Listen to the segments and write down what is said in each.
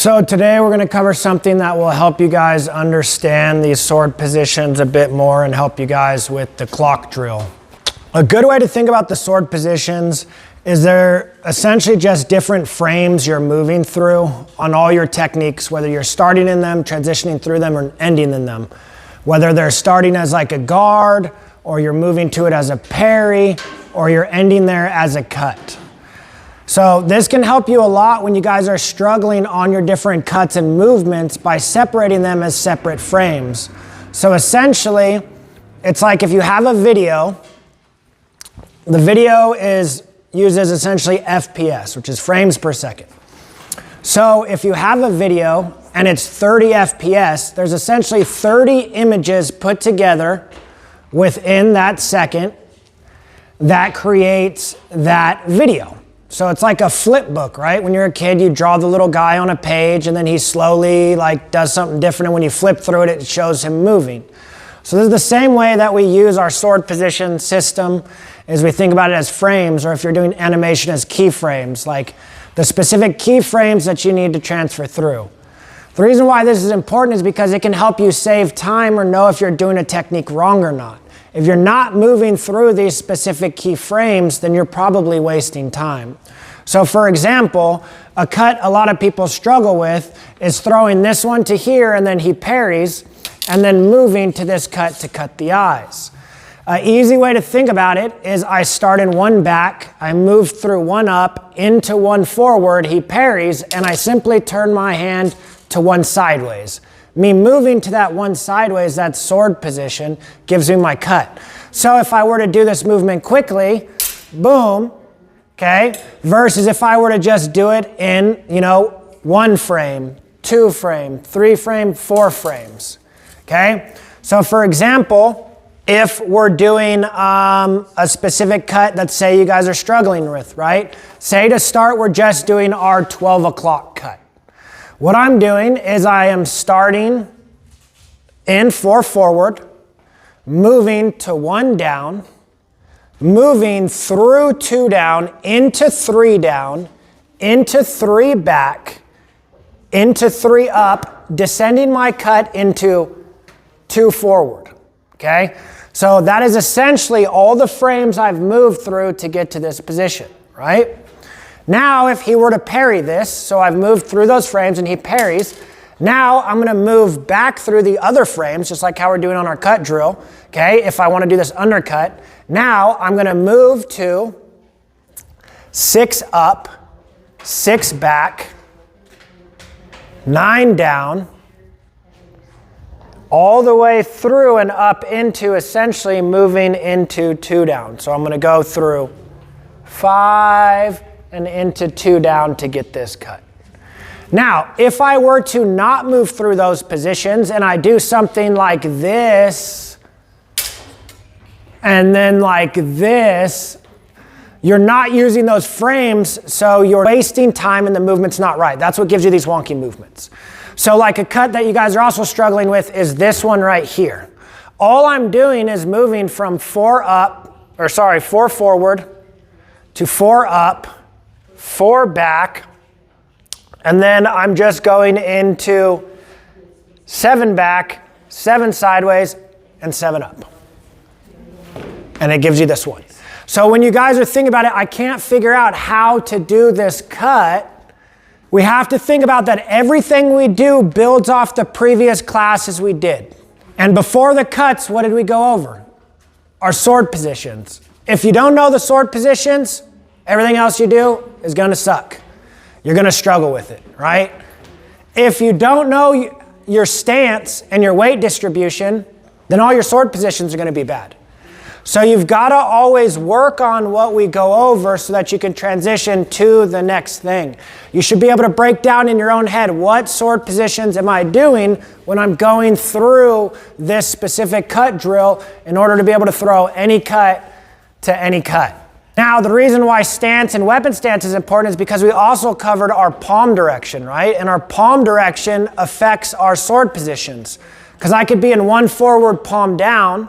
So today we're going to cover something that will help you guys understand these sword positions a bit more and help you guys with the clock drill. A good way to think about the sword positions is they're essentially just different frames you're moving through on all your techniques, whether you're starting in them, transitioning through them, or ending in them. Whether they're starting as like a guard, or you're moving to it as a parry, or you're ending there as a cut. So this can help you a lot when you guys are struggling on your different cuts and movements by separating them as separate frames. So essentially, it's like if you have a video, the video uses essentially FPS, which is frames per second. So if you have a video and it's 30 FPS, there's essentially 30 images put together within that second that creates that video. So it's like a flip book, right? When you're a kid, you draw the little guy on a page and then he slowly does something different, and when you flip through it, it shows him moving. So this is the same way that we use our sword position system as we think about it as frames, or if you're doing animation as keyframes, like the specific keyframes that you need to transfer through. The reason why this is important is because it can help you save time or know if you're doing a technique wrong or not. If you're not moving through these specific keyframes, then you're probably wasting time. So for example, a cut a lot of people struggle with is throwing this one to here and then he parries, and then moving to this cut to cut the eyes. An easy way to think about it is I start in one back, I move through one up, into one forward, he parries, and I simply turn my hand to one sideways. Me moving to that one sideways, that sword position, gives me my cut. So if I were to do this movement quickly, boom, okay, versus if I were to just do it in, 1 frame, 2 frame, 3 frame, 4 frames, okay? So for example, if we're doing a specific cut that say you guys are struggling with, right? Say to start, we're just doing our 12 o'clock cut. What I'm doing is I am starting in 4 forward, moving to 1 down, moving through 2 down, into 3 down, into 3 back, into 3 up, descending my cut into 2 forward, okay? So that is essentially all the frames I've moved through to get to this position, right? Now, if he were to parry this, so I've moved through those frames and he parries, now I'm going to move back through the other frames, just like how we're doing on our cut drill, okay? If I want to do this undercut, now I'm going to move to 6 up, 6 back, 9 down, all the way through and up into essentially moving into 2 down. So I'm going to go through 5 and into 2 down to get this cut. Now, if I were to not move through those positions and I do something like this, and then like this, you're not using those frames, so you're wasting time and the movement's not right. That's what gives you these wonky movements. So like a cut that you guys are also struggling with is this one right here. All I'm doing is moving from 4 forward to 4 up, 4 back, and then I'm just going into 7 back, 7 sideways, and 7 up. And it gives you this one. So when you guys are thinking about it, I can't figure out how to do this cut. We have to think about that everything we do builds off the previous classes we did. And before the cuts, what did we go over? Our sword positions. If you don't know the sword positions, everything else you do is going to suck. You're going to struggle with it, right? If you don't know your stance and your weight distribution, then all your sword positions are going to be bad. So you've got to always work on what we go over so that you can transition to the next thing. You should be able to break down in your own head, what sword positions am I doing when I'm going through this specific cut drill in order to be able to throw any cut to any cut. Now, the reason why stance and weapon stance is important is because we also covered our palm direction, right? And our palm direction affects our sword positions. Because I could be in 1 forward palm down,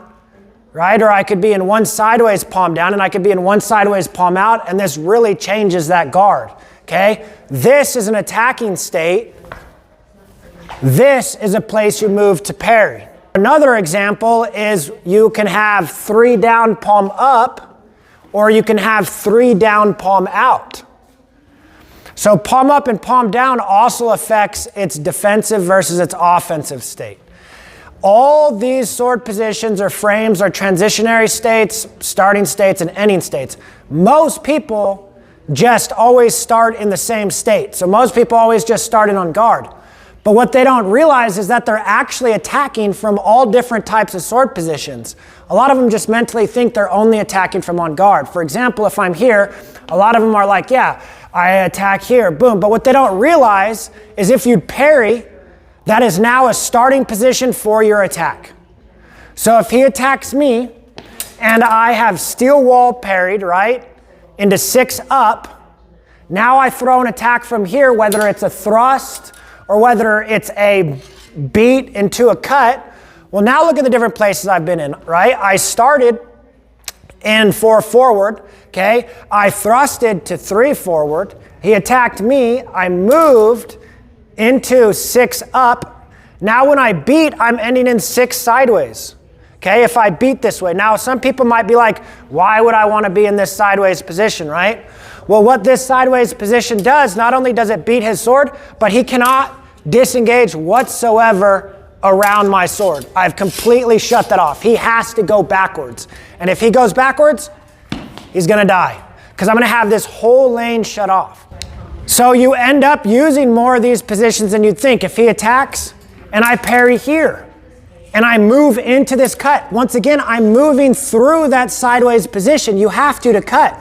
right? Or I could be in 1 sideways palm down, and I could be in 1 sideways palm out, and this really changes that guard, okay? This is an attacking state. This is a place you move to parry. Another example is you can have 3 down, palm up, or you can have 3 down, palm out. So palm up and palm down also affects its defensive versus its offensive state. All these sword positions or frames are transitionary states, starting states, and ending states. Most people just always start in the same state. So most people always just start in on guard. But what they don't realize is that they're actually attacking from all different types of sword positions. A lot of them just mentally think they're only attacking from on guard. For example, if I'm here, a lot of them are like, yeah, I attack here, boom. But what they don't realize is if you parry, that is now a starting position for your attack. So if he attacks me and I have steel wall parried, right, into 6 up, now I throw an attack from here, whether it's a thrust or whether it's a beat into a cut. Well, now look at the different places I've been in, right? I started in 4 forward, okay? I thrusted to 3 forward. He attacked me. I moved into 6 up. Now when I beat, I'm ending in 6 sideways. Okay, if I beat this way. Now some people might be like, why would I want to be in this sideways position, right? Well, what this sideways position does, not only does it beat his sword, but he cannot disengage whatsoever around my sword. I've completely shut that off. He has to go backwards. And if he goes backwards, he's going to die because I'm going to have this whole lane shut off. So you end up using more of these positions than you'd think. If he attacks and I parry here and I move into this cut, once again, I'm moving through that sideways position. You have to cut.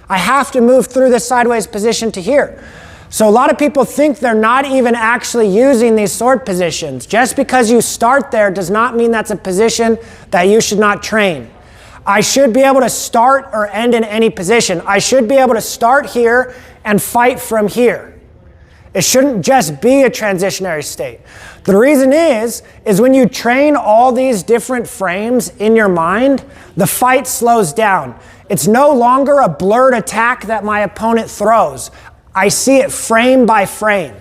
I have to move through this sideways position to here. So a lot of people think they're not even actually using these sword positions. Just because you start there does not mean that's a position that you should not train. I should be able to start or end in any position. I should be able to start here and fight from here. It shouldn't just be a transitionary state. The reason is when you train all these different frames in your mind, the fight slows down. It's no longer a blurred attack that my opponent throws. I see it frame by frame.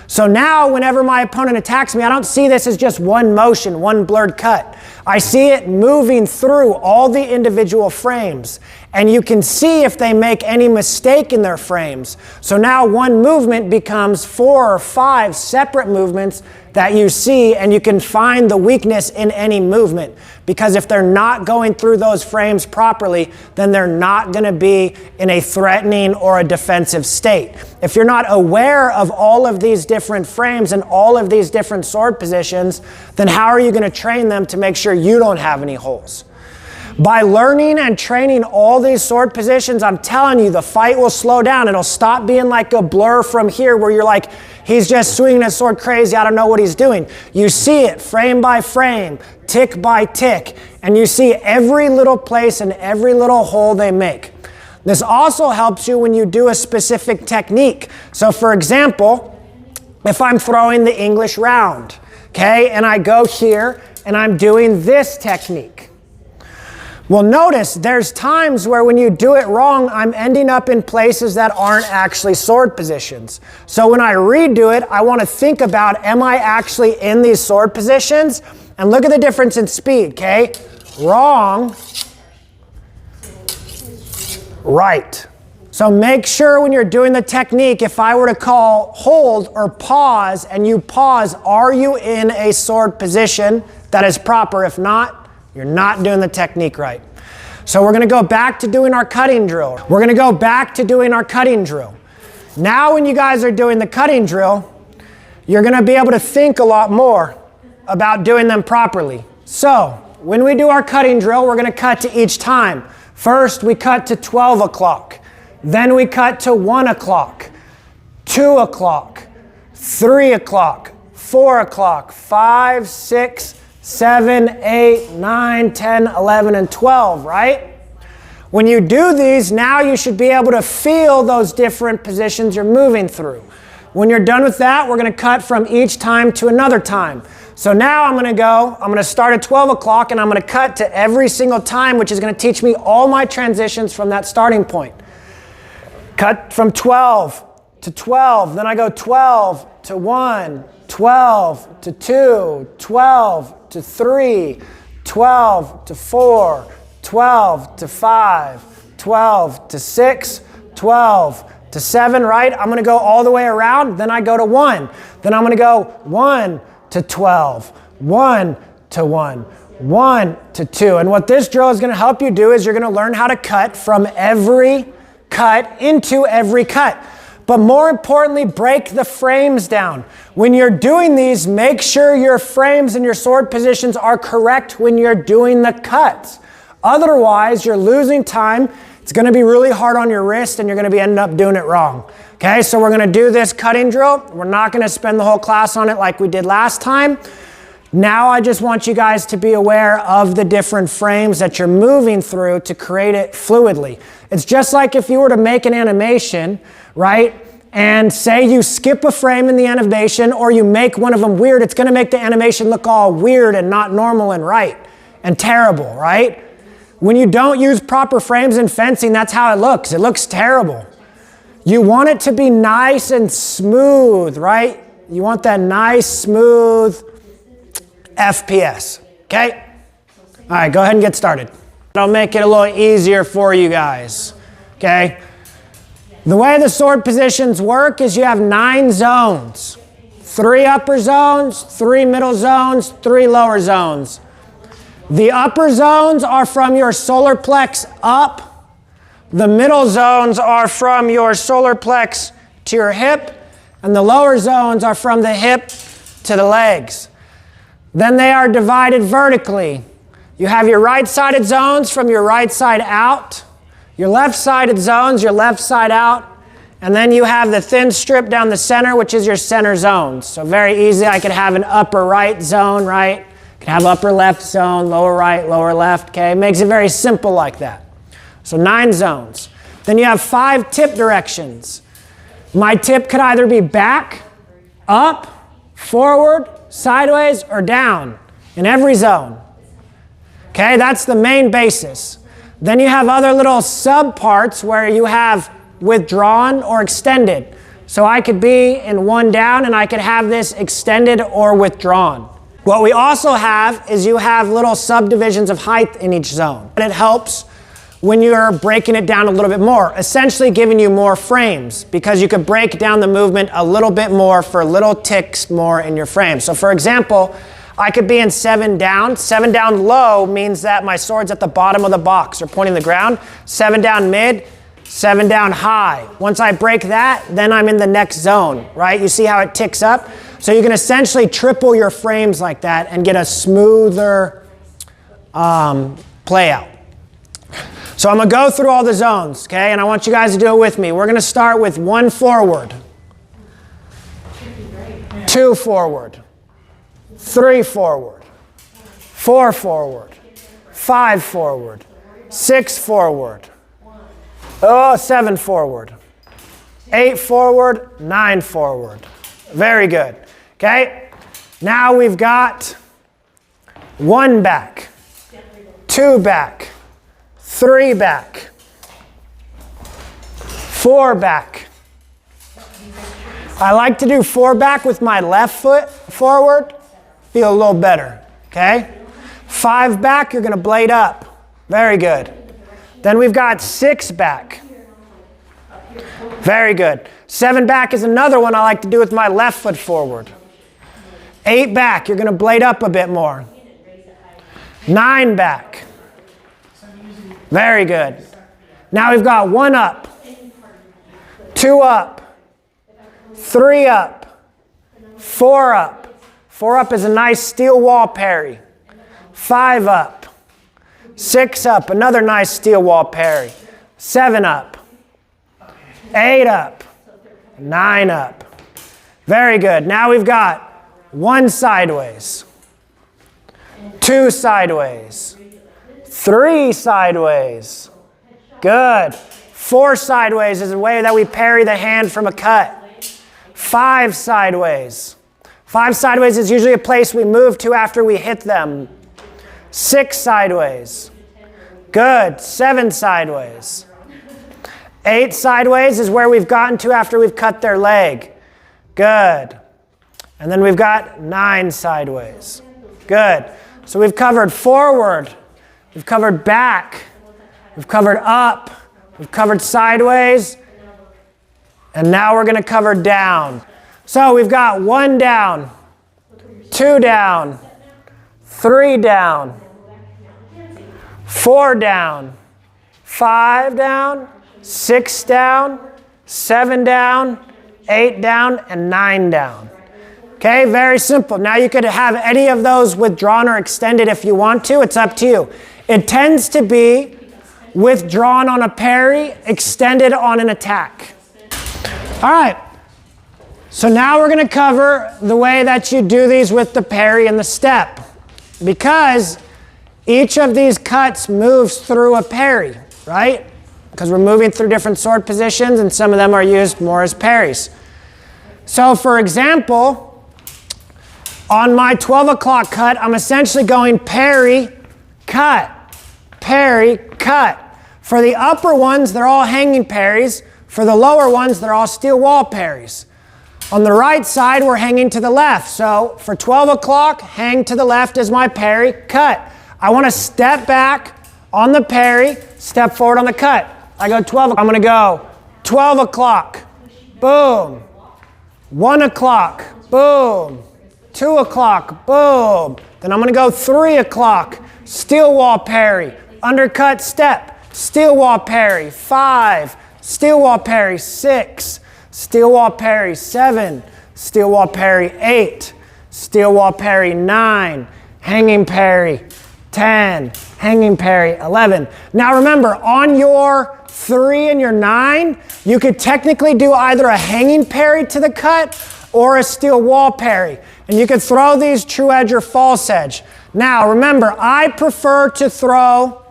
So now whenever my opponent attacks me, I don't see this as just one motion, one blurred cut. I see it moving through all the individual frames. And you can see if they make any mistake in their frames. So now one movement becomes 4 or 5 separate movements that you see, and you can find the weakness in any movement. Because if they're not going through those frames properly, then they're not going to be in a threatening or a defensive state. If you're not aware of all of these different frames and all of these different sword positions, then how are you going to train them to make sure you don't have any holes? By learning and training all these sword positions, I'm telling you, the fight will slow down. It'll stop being like a blur from here where you're like, he's just swinging his sword crazy, I don't know what he's doing. You see it frame by frame, tick by tick, and you see every little place and every little hole they make. This also helps you when you do a specific technique. So for example, if I'm throwing the English round, okay, and I go here and I'm doing this technique. Well, notice there's times where when you do it wrong, I'm ending up in places that aren't actually sword positions. So when I redo it, I want to think about, am I actually in these sword positions? And look at the difference in speed, okay? Wrong, right. So make sure when you're doing the technique, if I were to call hold or pause and you pause, are you in a sword position that is proper? If not, you're not doing the technique right. So we're going to go back to doing our cutting drill. We're going to go back to doing our cutting drill. Now when you guys are doing the cutting drill, you're going to be able to think a lot more about doing them properly. So when we do our cutting drill, we're going to cut to each time. First, we cut to 12 o'clock. Then we cut to 1 o'clock, 2 o'clock, 3 o'clock, 4 o'clock, 5, 6, 7, 8, 9, 10, 11, and 12, right? When you do these, now you should be able to feel those different positions you're moving through. When you're done with that, we're going to cut from each time to another time. So now I'm going to start at 12 o'clock and I'm going to cut to every single time, which is going to teach me all my transitions from that starting point. Cut from 12 to 12, then I go 12 to 1, 12 to 2, 12 to 3, 12 to 4, 12 to 5, 12 to 6, 12 to 7, right? I'm gonna go all the way around, then I go to 1. Then I'm gonna go 1 to 12, 1 to 1, 1 to 2. And what this drill is gonna help you do is you're gonna learn how to cut from every cut into every cut. But more importantly, break the frames down. When you're doing these, make sure your frames and your sword positions are correct when you're doing the cuts. Otherwise, you're losing time. It's gonna be really hard on your wrist and you're gonna be ending up doing it wrong. Okay, so we're gonna do this cutting drill. We're not gonna spend the whole class on it like we did last time. Now I just want you guys to be aware of the different frames that you're moving through to create it fluidly. It's just like if you were to make an animation, right? And say you skip a frame in the animation or you make one of them weird, it's gonna make the animation look all weird and not normal and right and terrible, right? When you don't use proper frames in fencing, that's how it looks. It looks terrible. You want it to be nice and smooth, right? You want that nice, smooth FPS, okay? All right, go ahead and get started. I'll make it a little easier for you guys, okay? The way the sword positions work is you have 9 zones. 3 upper zones, 3 middle zones, 3 lower zones. The upper zones are from your solar plex up. The middle zones are from your solar plex to your hip. And the lower zones are from the hip to the legs. Then they are divided vertically. You have your right-sided zones from your right side out, your left-sided zones, your left side out, and then you have the thin strip down the center, which is your center zones. So very easy, I could have an upper right zone, right? I could have upper left zone, lower right, lower left, okay? Makes it very simple like that. So 9 zones. Then you have 5 tip directions. My tip could either be back, up, forward, sideways, or down in every zone. Okay, that's the main basis. Then you have other little sub-parts where you have withdrawn or extended. So I could be in 1 down and I could have this extended or withdrawn. What we also have is you have little subdivisions of height in each zone. And it helps when you're breaking it down a little bit more, essentially giving you more frames because you could break down the movement a little bit more for little ticks more in your frame. So for example, I could be in 7 down. 7 down low means that my sword's at the bottom of the box or pointing the ground. 7 down mid, 7 down high. Once I break that, then I'm in the next zone, right? You see how it ticks up? So you can essentially triple your frames like that and get a smoother play out. So I'm gonna go through all the zones, okay? And I want you guys to do it with me. We're gonna start with 1 forward, 2 forward, 3 forward, 4 forward, 5 forward, 6 forward, 7 forward, 8 forward, 9 forward. Very good, okay? Now we've got 1 back, 2 back, 3 back, 4 back. I like to do 4 back with my left foot forward. Feel a little better, okay? 5 back, you're gonna blade up. Very good. Then we've got 6 back. Very good. 7 back is another one I like to do with my left foot forward. 8 back, you're gonna blade up a bit more. 9 back. Very good. Now we've got 1 up, 2 up, 3 up, 4 up. 4 up is a nice steel wall parry. 5 up, 6 up, another nice steel wall parry. 7 up, 8 up, 9 up. Very good. Now we've got 1 sideways, 2 sideways, 3 sideways. Good. 4 sideways is a way that we parry the hand from a cut. 5 sideways. 5 sideways is usually a place we move to after we hit them. 6 sideways. Good. 7 sideways. 8 sideways is where we've gotten to after we've cut their leg. Good. And then we've got 9 sideways. Good. So we've covered forward, we've covered back, we've covered up, we've covered sideways, and now we're going to cover down. So we've got 1 down, 2 down, 3 down, 4 down, 5 down, 6 down, 7 down, 8 down, and 9 down. Okay, very simple. Now you could have any of those withdrawn or extended if you want to. It's up to you. It tends to be withdrawn on a parry, extended on an attack. All right. So now we're going to cover the way that you do these with the parry and the step. Because each of these cuts moves through a parry, right? Because we're moving through different sword positions and some of them are used more as parries. So for example, on my 12 o'clock cut, I'm essentially going parry, cut, parry, cut. For the upper ones, they're all hanging parries. For the lower ones, they're all steel wall parries. On the right side, we're hanging to the left. So for 12 o'clock, hang to the left is my parry, cut. I want to step back on the parry, step forward on the cut. I go 12, I'm going to go 12 o'clock, boom. 1 o'clock, boom. 2 o'clock, boom. Then I'm going to go 3 o'clock, steel wall parry, undercut step, steel wall parry, 5, steel wall parry, 6, steel wall parry, 7, steel wall parry, 8, steel wall parry, 9, hanging parry, 10, hanging parry, 11. Now remember, on your 3 and your 9, you could technically do either a hanging parry to the cut or a steel wall parry. And you could throw these true edge or false edge. Now remember, I prefer to throw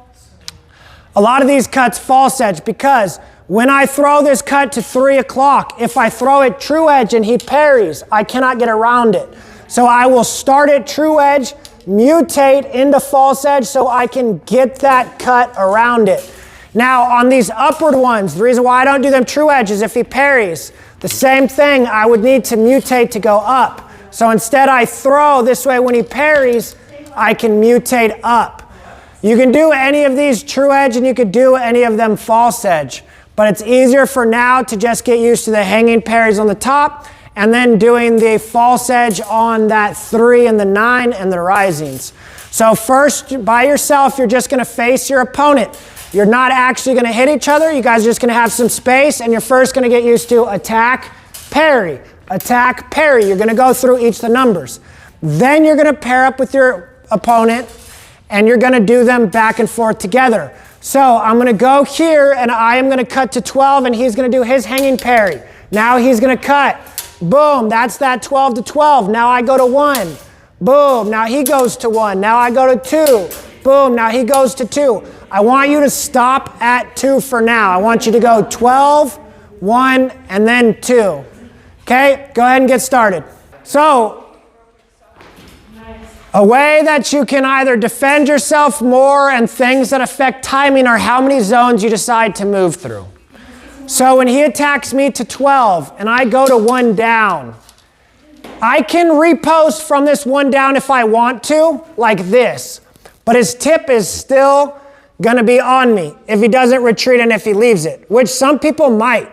a lot of these cuts false edge because when I throw this cut to 3 o'clock, if I throw it true edge and he parries, I cannot get around it. So I will start it true edge, mutate into false edge so I can get that cut around it. Now on these upward ones, the reason why I don't do them true edge is if he parries, the same thing, I would need to mutate to go up. So instead I throw this way when he parries, I can mutate up. You can do any of these true edge and you could do any of them false edge. But it's easier for now to just get used to the hanging parries on the top and then doing the false edge on that 3 and the 9 and the risings. So first, by yourself, you're just going to face your opponent. You're not actually going to hit each other. You guys are just going to have some space and you're first going to get used to attack, parry. Attack, parry. You're going to go through each of the numbers. Then you're going to pair up with your opponent and you're going to do them back and forth together. So I'm going to go here and I am going to cut to 12 and he's going to do his hanging parry. Now he's going to cut. Boom, that's that 12 to 12. Now I go to 1. Boom, now he goes to 1. Now I go to 2. Boom, now he goes to 2. I want you to stop at 2 for now. I want you to go 12, 1, and then 2. Okay, go ahead and get started. So, a way that you can either defend yourself more and things that affect timing are how many zones you decide to move through. So when he attacks me to 12 and I go to 1 down, I can repost from this 1 down if I want to, like this. But his tip is still going to be on me if he doesn't retreat and if he leaves it, which some people might.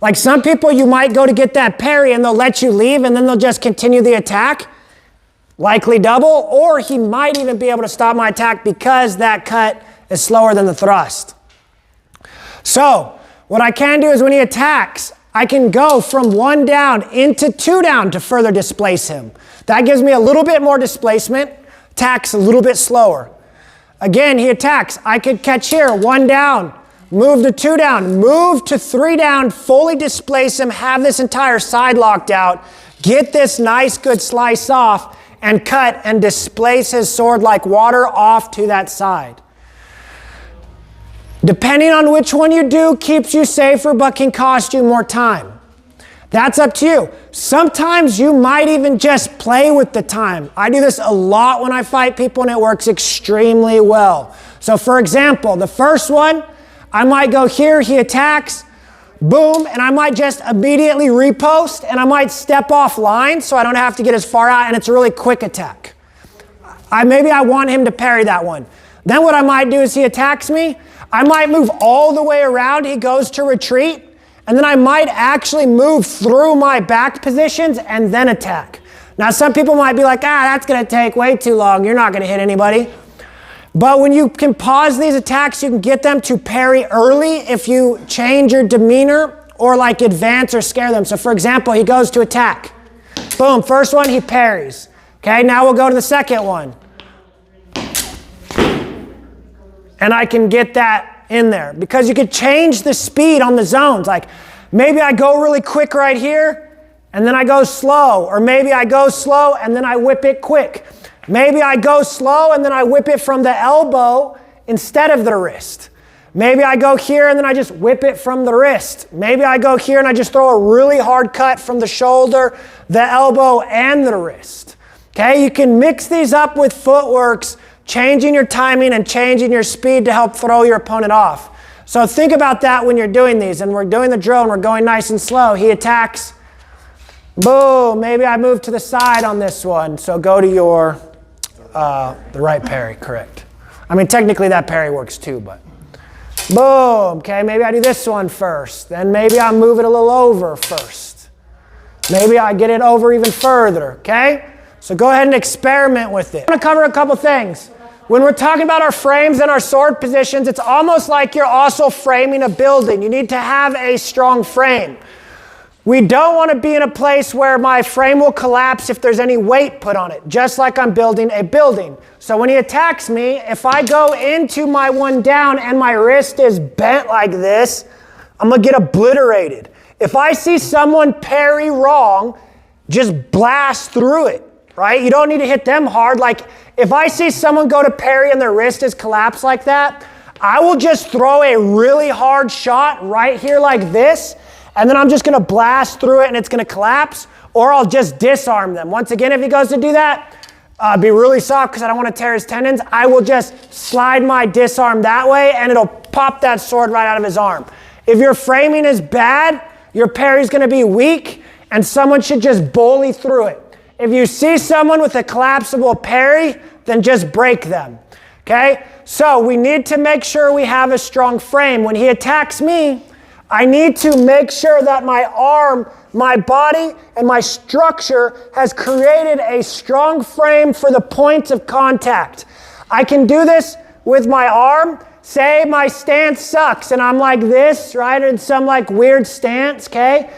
Like some people, you might go to get that parry and they'll let you leave and then they'll just continue the attack, likely double, or he might even be able to stop my attack because that cut is slower than the thrust. So what I can do is when he attacks, I can go from 1 down into 2 down to further displace him. That gives me a little bit more displacement, attacks a little bit slower. Again, he attacks. I could catch here, 1 down. Move to 2 down, move to 3 down, fully displace him, have this entire side locked out, get this nice good slice off, and cut and displace his sword like water off to that side. Depending on which one you do, keeps you safer but can cost you more time. That's up to you. Sometimes you might even just play with the time. I do this a lot when I fight people and it works extremely well. So for example, the first one, I might go here, he attacks, boom, and I might just immediately repost, and I might step off line so I don't have to get as far out, and it's a really quick attack. Maybe I want him to parry that one. Then what I might do is he attacks me, I might move all the way around, he goes to retreat, and then I might actually move through my back positions and then attack. Now some people might be like, that's gonna take way too long, you're not gonna hit anybody. But when you can pause these attacks, you can get them to parry early if you change your demeanor or like advance or scare them. So for example, he goes to attack. Boom, first one, he parries. Okay, now we'll go to the second one. And I can get that in there because you could change the speed on the zones. Like maybe I go really quick right here and then I go slow, or maybe I go slow and then I whip it quick. Maybe I go slow and then I whip it from the elbow instead of the wrist. Maybe I go here and then I just whip it from the wrist. Maybe I go here and I just throw a really hard cut from the shoulder, the elbow, and the wrist. Okay, you can mix these up with footworks, changing your timing and changing your speed to help throw your opponent off. So think about that when you're doing these, and we're doing the drill and we're going nice and slow. He attacks, boom, maybe I move to the side on this one. So go to your the right parry, correct. I mean, technically that parry works too, but boom, okay, maybe I do this one first. Then maybe I move it a little over first. Maybe I get it over even further, okay? So go ahead and experiment with it. I'm gonna cover a couple things. When we're talking about our frames and our sword positions, it's almost like you're also framing a building. You need to have a strong frame. We don't want to be in a place where my frame will collapse if there's any weight put on it, just like I'm building a building. So when he attacks me, if I go into my one down and my wrist is bent like this, I'm going to get obliterated. If I see someone parry wrong, just blast through it, right? You don't need to hit them hard. Like if I see someone go to parry and their wrist is collapsed like that, I will just throw a really hard shot right here like this, and then I'm just gonna blast through it and it's gonna collapse, or I'll just disarm them. Once again, if he goes to do that, be really soft because I don't wanna tear his tendons, I will just slide my disarm that way and it'll pop that sword right out of his arm. If your framing is bad, your parry's gonna be weak and someone should just bully through it. If you see someone with a collapsible parry, then just break them, okay? So we need to make sure we have a strong frame. When he attacks me, I need to make sure that my arm, my body, and my structure has created a strong frame for the point of contact. I can do this with my arm. Say my stance sucks and I'm like this, right? In some like weird stance, okay?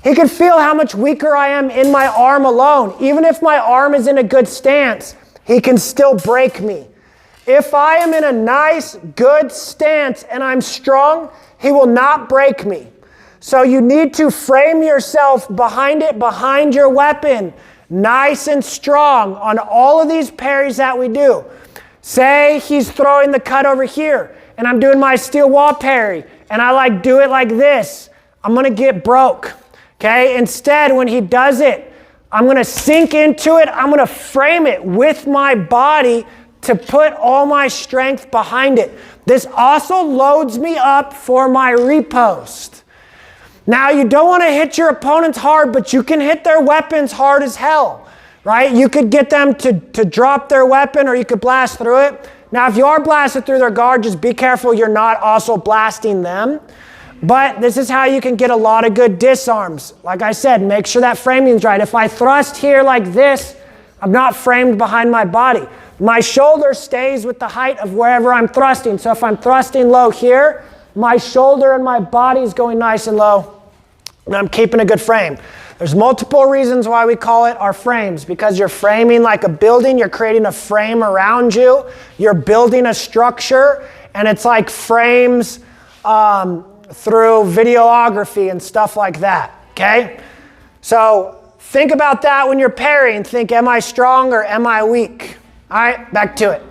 He can feel how much weaker I am in my arm alone. Even if my arm is in a good stance, he can still break me. If I am in a nice, good stance and I'm strong, he will not break me. So you need to frame yourself behind it, behind your weapon, nice and strong on all of these parries that we do. Say he's throwing the cut over here and I'm doing my steel wall parry and I like do it like this. I'm gonna get broke, okay? Instead, when he does it, I'm gonna sink into it. I'm gonna frame it with my body to put all my strength behind it. This also loads me up for my repost. Now, you don't want to hit your opponents hard, but you can hit their weapons hard as hell, right? You could get them to drop their weapon, or you could blast through it. Now, if you are blasting through their guard, just be careful you're not also blasting them. But this is how you can get a lot of good disarms. Like I said, make sure that framing's right. If I thrust here like this, I'm not framed behind my body. My shoulder stays with the height of wherever I'm thrusting. So if I'm thrusting low here, my shoulder and my body is going nice and low, and I'm keeping a good frame. There's multiple reasons why we call it our frames, because you're framing like a building, you're creating a frame around you, you're building a structure, and it's like frames through videography and stuff like that, okay? So think about that when you're parrying. Think, am I strong or am I weak? All right, back to it.